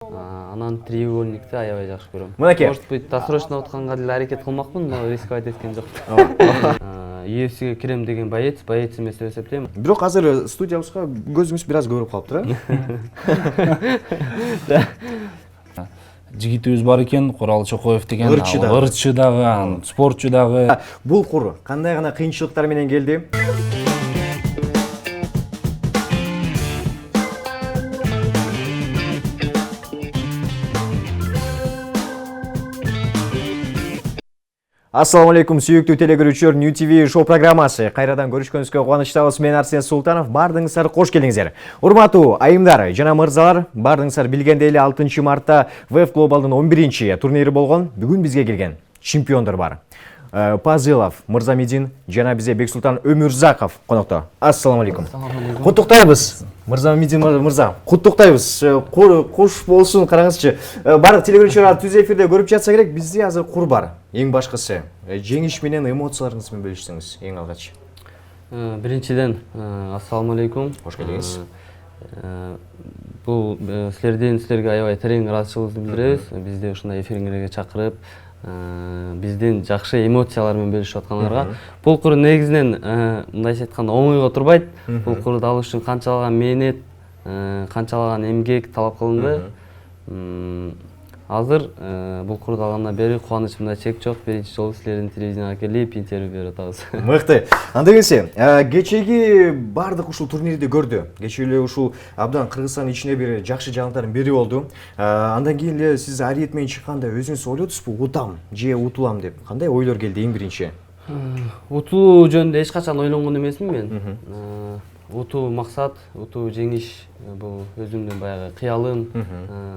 Анан треугольникти аябай жакшы көрөм. Мынакей. Может быть, досрочно утканга деле аракет кылмакмын, но рисковать эткем жок. UFC'ге кирем деген боец эмес деп эсептейм. Бирок азыр студиябызга көзүмүз бир аз көрүп калыптыр, Жигитибиз бар экен, Курал Чокоев деген ырчы дагы, спортчу дагы. Бул кур кандай гана кыйынчылыктар менен келди? Ассаламу алейкум, сүйүктүү телекөрүүчүлөр, New TV шоу программасы. Кайрадан көрүшкөнүзгө кубанычтабыз. Мен Арсен Султанов. Бардыңыздар кош келиңиздер. Урматтуу айымдар жана мырзалар, бардыңыздар билгендей эле 6 мартта VF Global'дын 11-чи турнири болгон. Бүгүн бизге келген чемпиондор бар. Пазылов Мырзамидин жана бизе Бексултан Өмүрзаков конокто. Ассаламу алейкум. Куттуктайбыз. Мырзамидин мырза, куттуктайбыз. Кош болсун, караңызчы. Бардык телекөрүүчүлөр түз эфирде көрүп жатса керек, бизде азыр кур бар. Эң башкысы, жеңиш менен эмоцияларыңыз менен бөлүшсөңүз, эң алгач. Биринчиден, ассаламу алейкум. Кош келдиңиз. Бул силерге аябай терең ыраазычылыгыбызды билдиребиз. Бизди ушундай эфириңерге чакырып, биздин жакшы эмоциялар менен бөлүшүп аткандарга. Бул кур негизинен мындайча айтканда оңойго турбайт. Бул курду алыш үчүн канчалаган мээнет, канчалаган эмгек талап кылынды. Азыр бул курду алгандан бери кубанычымда чек жок. Биринчи жолу силердин телевизияга келип интервью берип атабыз. Мыкты. Анда келсе, кечеги бардык ушул турнирди көрдү. Кече эле ушул абдан Кыргызстан ичине бир жакшы жаңылыктардын бири болду. Андан кийин эле сиз ариет менен чыкканда өзүңүз ойлодуңузбу, утам же утулам деп? Кандай ойлор келди эң биринчи? Утуу жөнүндө эч качан ойлонгон эмесмин мен. Утуу максат, утуу жеңиш, бул өзүмдүн баягы кыялым,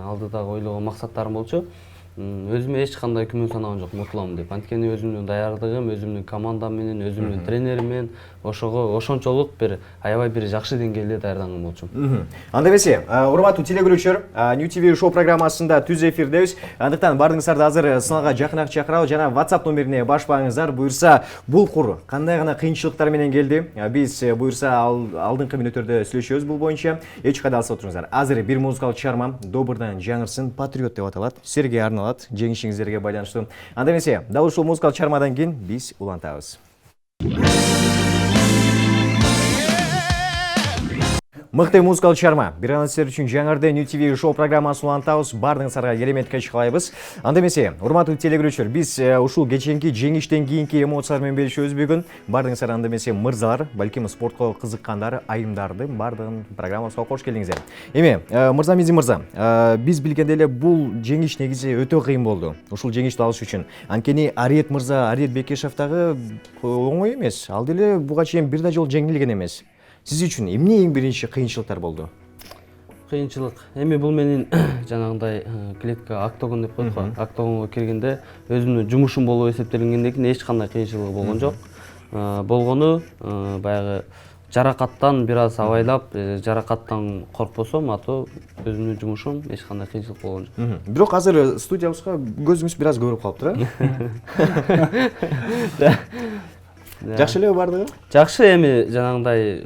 алдыдагы ойлогон максаттарым болчу. Өзүмө эч кандай күмөн санаган жокмун утулам деп. Анткени өзүмдүн даярдыгым, өзүмдүн командам менен, өзүмдүн тренерим менен ошончолук бир аябай бир жакшы деңгээлде даярданган болчумун. Анда эмесе, урматтуу телекөрүүчүлөр, New TV шоу программасында түз эфирдебиз. Андыктан бардыңыздарды азыр сыналга жакыныраак чакырабыз жана WhatsApp номерине башпаңыздар. Буюрса, бул кур кандай гана кыйынчылыктар менен келди? Биз буюрса алдыңкы мүнөттөрдө сүйлөшөбүз бул боюнча. Эч кайда алса отуруңуздар. Азыр бир музыкалык чыгарма Добырдан жаңырсын, Патриот деп аталат. Силерге арналат, жеңишиңиздерге байланыштуу. Анда эмесе, дал ушул музыкалык чыгармадан кийин биз улантабыз. Мыкты музыкалык чыгарма. Бир гана силер үчүн жаңырды New TV шоу программасын улантабыз. Бардыңыздарга керемет кеч каалайбыз. Анда эмесе, урматтуу телекөрүүчүлөр, биз ушул кеченки жеңиштен кийинки эмоциялар менен бөлүшөбүз бүгүн. Бардыңыздар анда эмесе мырзалар, балким спортко кызыккандар, айымдарды бардыгын программабызга кош келиңиздер. Эми, Мырзамидин мырза, биз билгендей эле бул жеңиш негизи өтө кыйын болду. Ушул жеңишти алыш үчүн. Анткени Ариет мырза, Ариет Бекешев дагы оңой эмес. Ал деле буга чейин бир да жолу жеңилген эмес. Сиз үчүн эмне эң биринчи кыйынчылыктар болду? Кыйынчылык. Эми бул менин жанагындай клетка октогон деп коет го. Октогонго киргенде өзүмдүн жумушум болуп эсептелгенден кийин эч кандай кыйынчылыгы болгон жок. Болгону баягы жаракаттан бир аз абайлап, жаракаттан коркпосом, ато өзүмдүн жумушум, эч кандай кыйынчылык болгон жок. Бирок азыр студиябызга көзүңүз бир аз көрүп калыптыр, Жакшы эле бардыгы? Жакшы, эми жанагындай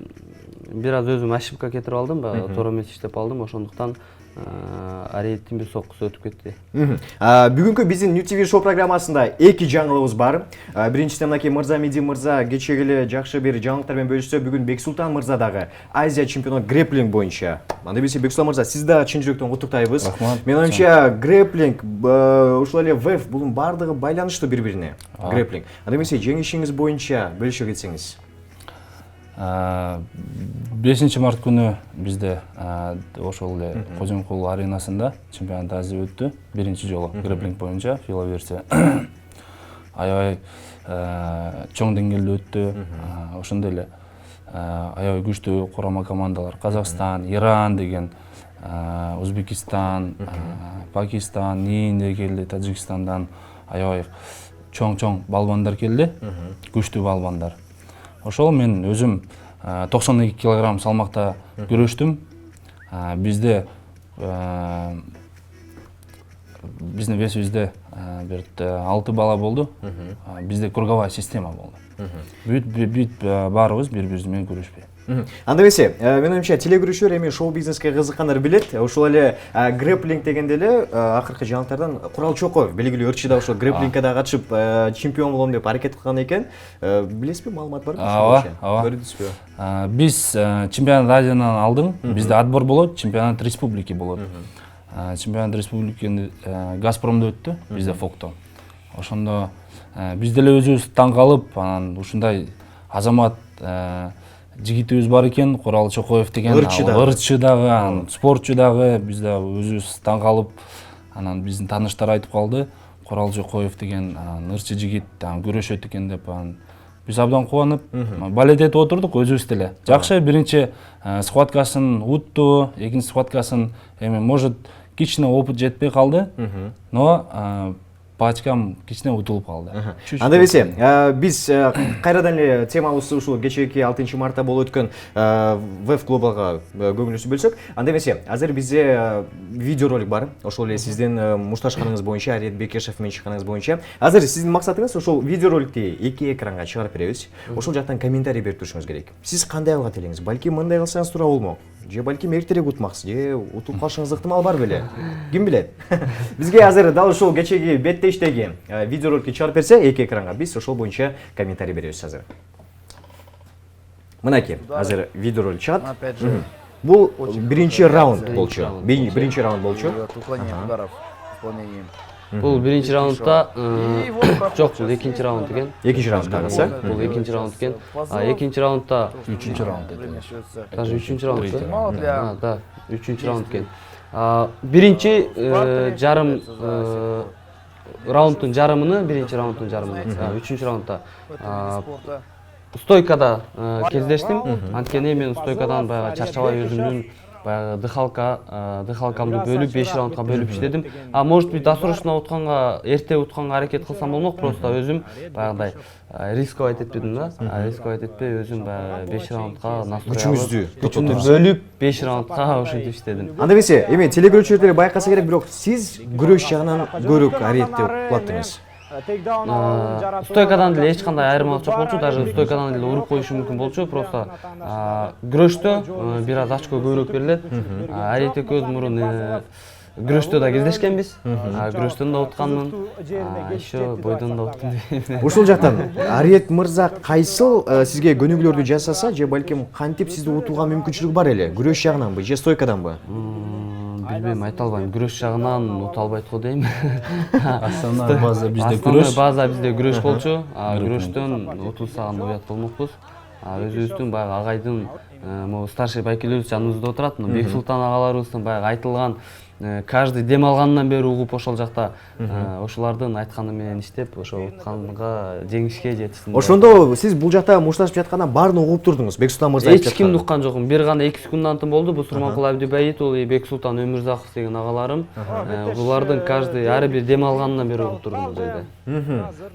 бир аз өзүм ошибка кетирип алдым, туура эмес иштеп алдым, ошондуктан Ариеттин бир соккусу өтүп кетти. Бүгүнкү биздин New TV шоу программасында эки жаңылыгыбыз бар. Биринчиден мынакей Мырзамидин мырза кечеги эле жакшы бир жаңылыктар менен бөлүшсө, бүгүн Бексултан мырза дагы Азия чемпиону грэпплинг боюнча. Анда эмесе Бексултан мырза, сиз да чын жүрөктөн куттуктайбыз. Менин оюмча грэпплинг ушул эле VF бунун бардыгы байланыштуу бири-бирине. Грэпплинг. Анда эмесе жеңишиңиз боюнча бөлүшө кетсеңиз. 5 март күнү бизде ошол эле Кожомкул аренасында чемпионат Азия өттү. Биринчи жолу грэпплинг боюнча филоверсия. Аябай чоң деңгээлде өттү. Ошондой эле аябай күчтүү курама командалар Казакстан, Иран деген, Өзбекистан, Пакистан, Индия келди, Тажикстандан аябай чоң балбандар келди. Күчтүү балбандар. Ошол мен өзүм 92 килограмм салмакта күрөштүм. Биздин весибизде бир 6 бала болду. Бизде круговая система болду. Бүт баарыбыз бири-бирибиз менен күрөшпөй. Анда эмесе, менин оюмча телекөрүүчүлөр эми шоу бизнеске кызыккандар билет. Ушул эле грэпплинг дегенде эле акыркы жаңылыктардан Курал Чокоев белгилүү ырчы да ушул грэпплингке да катышып чемпион болом деп аракет кылган экен. Билесизби, маалымат барбы? Ооба. Көрдүңүзбү? Биз чемпионат Азиянан алдың, бизде отбор болот, чемпионат республики болот. Чемпионат республиканы Газпромдо өттү, бизде Фокто. Ошондо биз деле өзүбүз таң калып, анан ушундай азамат жигитибиз бар экен, Курал Чокоев деген ырчы дагы, спортчу дагы, биз да өзүбүз таң калып, анан биздин тааныштар айтып калды, Курал Чокоев деген ырчы жигит күрөшөт экен деп, биз абдан кубанып, балет этип отурдук өзүбүз деле. Жакшы, биринчи схваткасын утту, экинчи схваткасын эми может кичине опыт жетпей калды, но пачкам кичине утулуп калды. Анда эмесе, биз кайрадан эле темабыз ушул кечээки 6 мартта болуп өткөн ВЭФ клубга көңүлүбүздү бөлсөк. Анда эмесе, азыр бизде видеоролик бар. Ошол эле сиздин мушташканыңыз боюнча, Ариет Бекешев менен чыкканыңыз боюнча. Азыр сиздин максатыңыз ошол видеороликти эки экранга чыгарып беребиз. Ошол жактан комментарий берип турушуңуз керек. Сиз кандай алгат элеңиз? Балки мындай кылсаңыз туура болмок. Же балки эртерээк утмаксыз, же утуп калышыңыз ыктымал бар беле? Ким билет? Бизге азыр дал ушул кечээги беттештеги видеороликти чыгарып берсе, эки экранга биз ошол боюнча комментарий беребиз азыр. Мынакей, азыр видеоролик чыгат. Бул биринчи раунд болчу. Биринчи раунд болчу. Бул биринчи раундда жок, бул экинчи раунд экен. Экинчи раундда калса. Бул экинчи раунд экен. Экинчи раундда Үчүнчү раунд экен. даже үчүнчү раунд. Да, үчүнчү раунд экен. Биринчи жарым раундтун жарымыны, биринчи раундтун жарымыны, үчүнчү раундда стойкада кездештим. Анткени мен стойкадан баягы чарчабай өзүмдүн баягы дыхалкамды бөлүп 5 раундга бөлүп иштедим. Может быть досрочно утканга, эрте утканга аракет кылсам болмок, просто өзүм баягыдай рисковать этпедим да. Рисковать этпей өзүм баягы 5 раундга настрой күчүмдү бөлүп 5 раундга ошентип иштедим. Анда эмесе, эми телекөрүүчүлөр байкаса керек, бирок сиз күрөш жагынан көрөк Ариетти кулаттыңыз. Стойкадан деле эч кандай айырмалык жок болчу, даже стойкадан деле уруп коюшу мүмкүн болчу, просто күрөштө бир аз очко көбүрөөк берилет. Ариет экөөбүз мурун күрөштө да кездешкенбиз. Күрөштөн да утканмын. Еще бойдон да уттум. Ушул жактан Ариет мырза кайсыл сизге көнүгүүлөрдү жасаса, же балким кантип сизди утууга мүмкүнчүлүгү бар эле? Күрөш жагынанбы, же стойкаданбы? Билбейм, айта албайм. Күрөш жагынан ута албайт го дейм. Основной база бизде күрөш. Основной база бизде күрөш болчу. Күрөштөн утулса анда уят болмокпуз. Өзүбүздүн баягы агайдын могу старший байкелерибиз жаныбызда отурат. Бексултан агаларыбыздын баягы айтылган каждый дем алгандан бери угуп ошол жакта ошолордун айтканы менен иштеп, ошо утканга, жеңишке жетиштим. Ошондо сиз бул жакта мушташып жатканда баарын угуп турдуңуз. Бексултан мырза айтып жаткан. Эч кимди уккан жокмун. Бир гана 2 секундантын болду. Бул Сурманкул Абдибаитов, Бексултан Өмүрзаков деген агаларым. Булардын каждый ар бир дем алгандан бери угуп турдум бул жерде.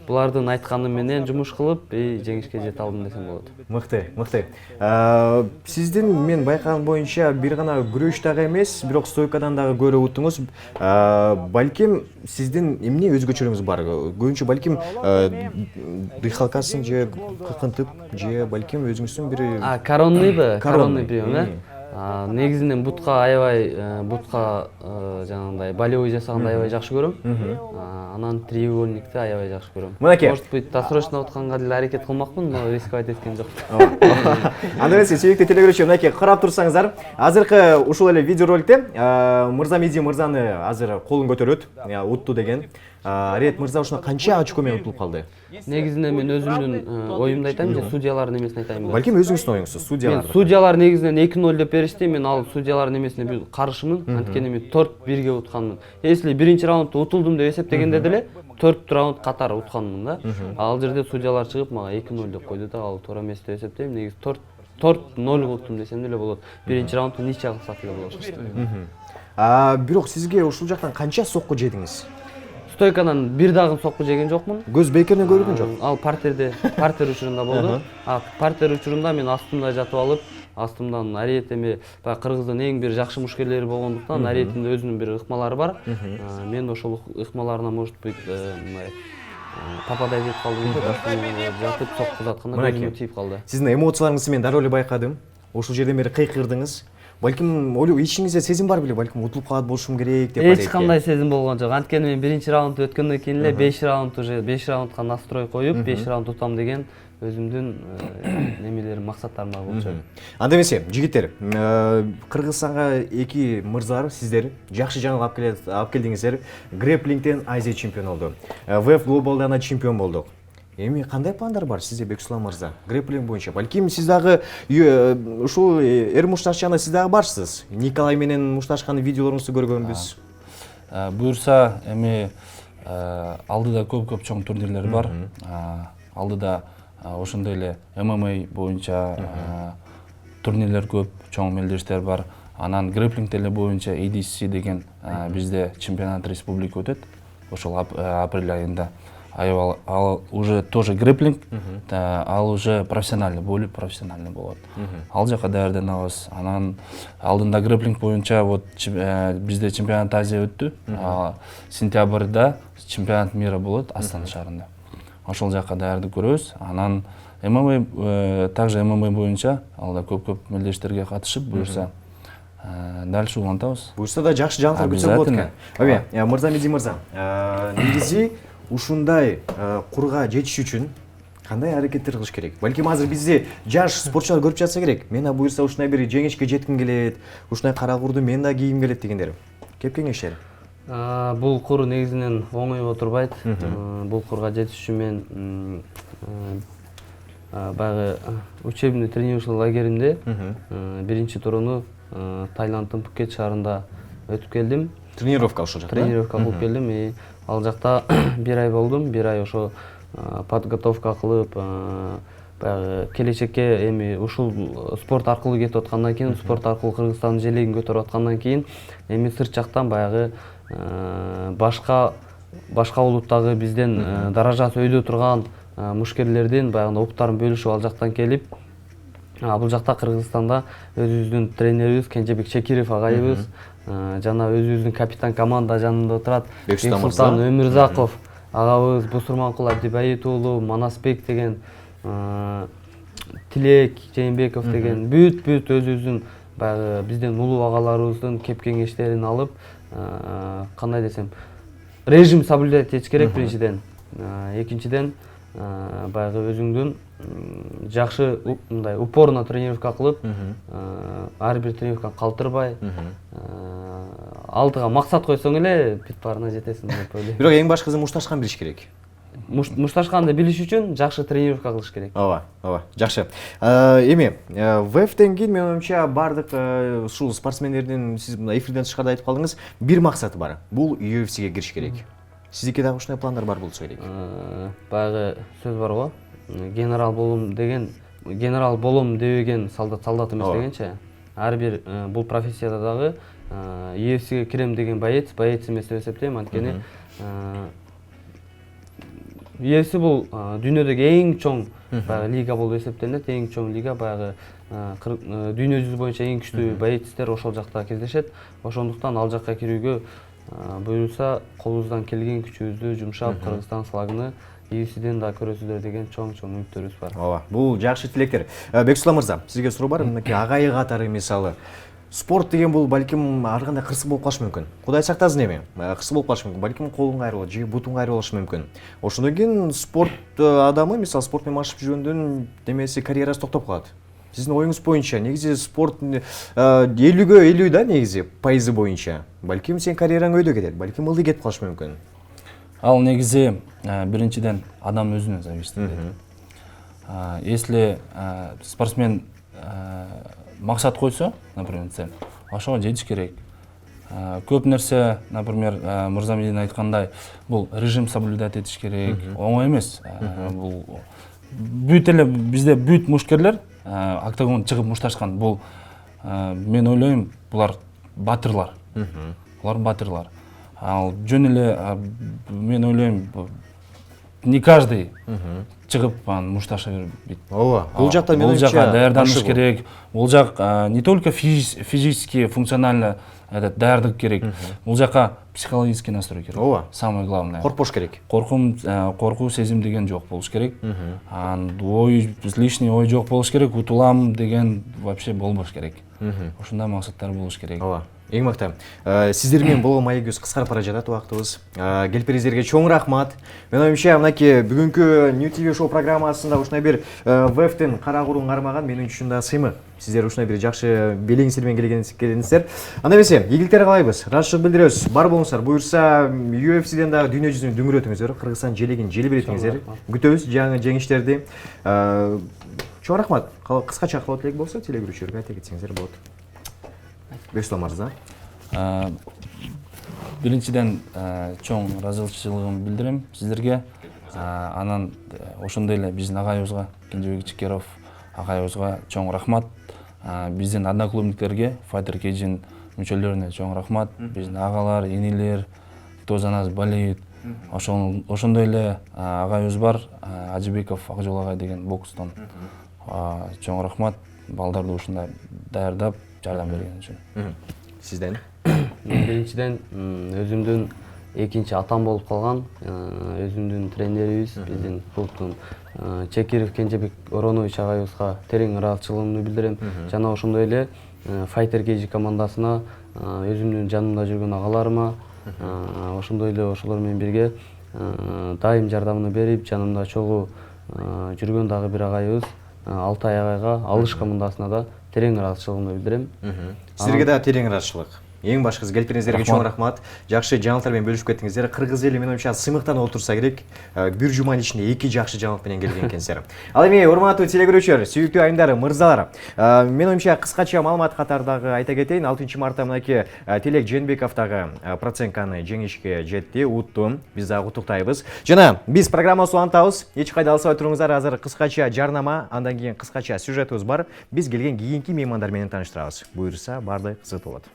Булардын айтканы менен жумуш кылып, жеңишке жете алдым десем болот. Мыкты, мыкты. Сиздин мен байкаган боюнча бир гана күрөш дагы эмес, бирок стойкадан дагы көрө уттуңуз. Балким сиздин эмне өзгөчөлүгүңүз бар? Көбүнчө балким дыхалкасын же кыкынтып, же балким өзүңүздүн бир коронныйбы? Коронный прием, э? Негизинен бутка аябай, бутка жанагындай болевой жасаганды аябай жакшы көрөм. Анан треугольникти аябай жакшы көрөм. Может быть, досрочно утканга деле аракет кылмакмын, но рисковать эткен жок. Анда эмесе, сүйүктүү телекөрүүчүлөр, мынакей карап турсаңыздар, азыркы ушул эле видеороликте Мырзамеди мырзаны азыр колун көтөрөт, утту деген. Ариет мырза ушуна канча очко менен утулуп калды? Негизинен мен өзүмдүн оюмду айтайм же судьялардын эмесин айтайм. Балким өзүңүздүн оюңуз, судьялар. Мен судьялар негизинен 2-0 деп беришти, мен ал судьялардын эмесине каршымын, анткени мен 4-1 утканмын. Если биринчи раундда утулдум деп эсептегенде деле 4 раунд катар утканмын да. Ал жерде судьялар чыгып мага 2-0 деп койду да, ал туура эмес деп эсептейм. Негизи 4-0 уттум десем деле болот. Биринчи раундту ничья кылсак деле болот. Бирок сизге ушул жактан канча сокку жедиңиз? Стойкадан бир дагы сокку жеген жокмун. Көз бекеринен көргөн жок. Ал партер учурунда болду. Партер учурунда мен астымда жатып алып, астымдан Ариет эми баягы Кыргыздын эң бир жакшы мушкерлери болгондуктан Ариеттин өзүнүн бир ыкмалары бар. Мен ошол ыкмаларына может быть попадать этип калдым деп астымда жатып сокку жатканда көзүмө тийип калды. Сиздин эмоцияларыңызды мен дароо эле байкадым. ошол жерден бери кыйкырдыңыз. Балким ичиңизде сезим бар беле, балким утулуп калат болушум керек деп Эч кандай сезим болгон жок. Анткени мен биринчи раунд өткөндөн кийин эле 5 раундка настрой коюп, 5 раунд утам деген өзүмдүн немелерим, максаттарым бар болчу. Анда эмесе, жигиттер, Кыргызстанга эки мырзалар сиздер жакшы жаңылык алып келдиңиздер. Грэплингден Азия чемпиону болду. ВФ Глобалдан чемпион болдук. Эми кандай пландар бар сизде, Бексулан мырза? Грэплинг боюнча. Балким сиз дагы ушул мушташчана сиз дагы барсыз. Николай менен мушташкан видеолоруңузду көргөнбүз. Буюрса, эми алдыда көп чоң турнирлер бар. Алдыда ошондой эле ММА боюнча турнирлер көп, чоң мелдештер бар. Анан грэплинг эле боюнча ADC деген бизде чемпионат республика өтөт. Ошол апрель айында. Ал уже тоже грэплинг, ал уже профессиональный, более профессиональный болот. Ал жака даярданабыз. Анан алдында грэплинг боюнча вот бизде чемпионат Азия өттү. Сентябрда чемпионат мира болот Астана шаарында. Ошол жака даярдык көрөбүз. Анан ММА также ММА боюнча алда көп мелдештерге катышып, буюрса дальше улантабыз. Буюрса да жакшы жаңылыктар күтсөк болот экен. Аби, Мырза Меди мырза, негизи ушундай курга жетиш үчүн кандай аракеттер кылыш керек? Балким азыр бизде жаш спортчулар көрүп жатса керек. Мен буюрса ушундай бир жеңишке жетким келет, ушундай кара курду мен да кийгим келет дегендер. Кеп кеңештер. Бул кур негизинен оңой отурбайт. Бул курга жетиш үчүн мен баягы учебный тренировочный лагеримде биринчи турууну Таиланддын Пхукет шаарында өтүп келдим. Тренировка ошол жакта. Тренировка кылып келдим. Ал жакта 1 ай болдум. 1 ай ошо подготовка кылып, баягы келечекке эми ушул спорт аркылуу кетип аткандан кийин, спорт аркылуу Кыргызстандын желегин көтөрүп аткандан кийин, эми сырт жактан баягы башка улуттагы бизден даражасы өйдө турган мушкерлердин баягы уктарын бөлүшүп ал жактан келип, бул жакта Кыргызстанда өзүбүздүн тренерибиз Кенжебек Чекиров агайыбыз жана өзүбүздүн капитан команда жанында отурат Бексултан Өмүрзаков агабыз, Бусурманкул Абдибайит уулу, Манасбек деген, Тилек Жээнбеков деген бүт өзүбүздүн баягы бизден улуу агаларыбыздын кеп кеңештерин алып, кандай десем, режим соблюдать этиш керек биринчиден. Экинчиден баягы өзүңдүн жакшы мындай упорно тренировка кылып, ар бир тренировканы калтырбай, алдыга максат койсоң эле бүт баарына жетесиң деп ойлойм. Бирок эң башкысы мушташкан билиш керек. Мушташканды билиш үчүн жакшы тренировка кылыш керек. Ооба, жакшы. Эми ВФтен кийин менин оюмча бардык ушул спортсмендердин, сиз мына эфирден тышкарда айтып калдыңыз, бир максаты бар. Бул UFCге кириш керек. Сиздики дагы ушундай пландар бар болсо керек. Баягы сөз бар го. Генерал болом дебеген солдат эмес дегенче. Ар бир бул профессияда дагы UFCге кирем деген боец эмес деп эсептейм. Анткени UFC бул дүйнөдөгү эң чоң баягы лига болуп эсептелет. Эң чоң лига баягы дүйнө жүзү боюнча эң күчтүү боецтер ошол жакта кездешет. Ошондуктан ал жакка кирүүгө буюрса колубуздан келген күчүбүздү жумшап Кыргызстан флагын UFCден да көрөсүздөр деген чоң үмүттөрүбүз бар. Ооба, бул жакшы тилектер. Бексулан мырза, сизге суроо бар. Мынакей агайы катары мисалы спорт деген бул балким ар кандай кырсык болуп калышы мүмкүн. Кудай сактасын эми. Кырсык болуп калышы мүмкүн. Балким колуң айрылат же бутуң айрылышы мүмкүн. Ошондон кийин спорт адамы, мисалы спорт менен машыгып жүргөндөн демеси карьерасы токтоп калат. Сиздин оюңуз боюнча негизи спорт 50-ге 50 да негизи пайызы боюнча. Балким сен карьераң өйдө кетет, балким ылдый кетип калышы мүмкүн. Ал негизи биринчиден адам өзүнөн зависит этет. Если спортсмен максат койсо, например, цель, ошого жетиш керек. Көп нерсе, например, Мырза Медин айткандай, бул режим соблюдать этиш керек. Оңой эмес. Бул бүт эле бизде бүт мушкерлер октагон чыгып мушташкан. Бул мен ойлойм, булар батырлар. Булар батырлар. Ал жөн эле мен ойлойм, не каждый чыгып мушташа бербейт. ооба бул жакта бул жака даярданыш керек. Бул жак не только физически, функционально даярдык керек. Бул жака психологический настрой керек. Ооба. Самое главное. Коркпош керек. Коркуу сезим деген жок болуш керек. Ой, лишний ой жок болуш керек. Утулам деген вообще болбош керек. Ошондой максаттар болуш керек. Ооба. Эң мыкты. Сиздер менен болгон маегибиз кыскарып бара жатат убактыбыз. Келиңиздерге чоң рахмат. Менин оюмча, мынакей бүгүнкү New TV шоу программасында ушундай бир ВФтин кара курун кармаган менин үчүн да сыймык. Сиздер ушундай бир жакшы белеңсиз менен келгенсиздер. Анда эмесе, ийгиликтер каалайбыз. Ыраазычылык билдиребиз. Бар болуңуздар. Буюрса, UFCден дагы дүйнө жүзүн дүңүрөтүңүздөр. Кыргызстан желегин желбиретиңиздер. Күтөбүз жаңы жеңиштерди. Чоң рахмат. Кыскача кылып элек болсо, телегөрүүчүлөргө айта кетсеңиздер болот. Беслам мырза. Биринчиден чоң ыраазычылыгымды билдирем сиздерге. Анан ошондой эле биздин агайыбызга, Кенжебек Чекеров агайыбызга чоң рахмат. Биздин одноклубниктерге, Fighter Cage мүчөлөрүнө чоң рахмат. Биздин агалар, энелер, кто за нас болеет. Ошондой эле агайыбыз бар, Ажыбеков Акжол агай деген бокстон. Чоң рахмат. Балдарды ушундай даярдап жардам берген үчүн. Сизден? Биринчиден өзүмдүн экинчи атам болуп калган, өзүмдүн тренерибиз, биздин клубтун Чекиров Кенжебек Оронович агайыбызга терең ыраазычылыгымды билдирем. Жана ошондой эле Fighter Cage командасына, өзүмдүн жанымда жүргөн агаларыма, ошондой эле ошолор менен бирге дайым жардамын берип, жанымда чогуу жүргөн дагы бир агайыбыз Алтай агайга, Алыш командасына да терең ыраазычылыгымды билдирем. Сиздерге да терең ыраазычылык. Эң башкысы келипиңиздерге чоң рахмат. Жакшы жаңылыктар менен бөлүшүп кеттиңиздер. Кыргыз эли менин оюмча сыймыктанып отурса керек. Бир жуманын ичинде 2 жакшы жаңылык менен келген экенсиздер. Ал эми урматтуу телегөрүүчүлөр, сүйүктүү айымдар, мырзалар. Менин оюмча кыскача маалымат катардагы айта кетейин. 6 мартта мынакей Телек Жээнбеков дагы процентканы жеңишке жетти, утту. Биз дагы куттуктайбыз. Жана биз программабызды улантабыз. Эч кайда алсабай туруңуздар. Азыр кыскача жарнама, андан кийин кыскача сюжетибиз бар. Биз келген кийинки меймандар менен тааныштырабыз. Буюрса, баардыгы кызыктуу болот.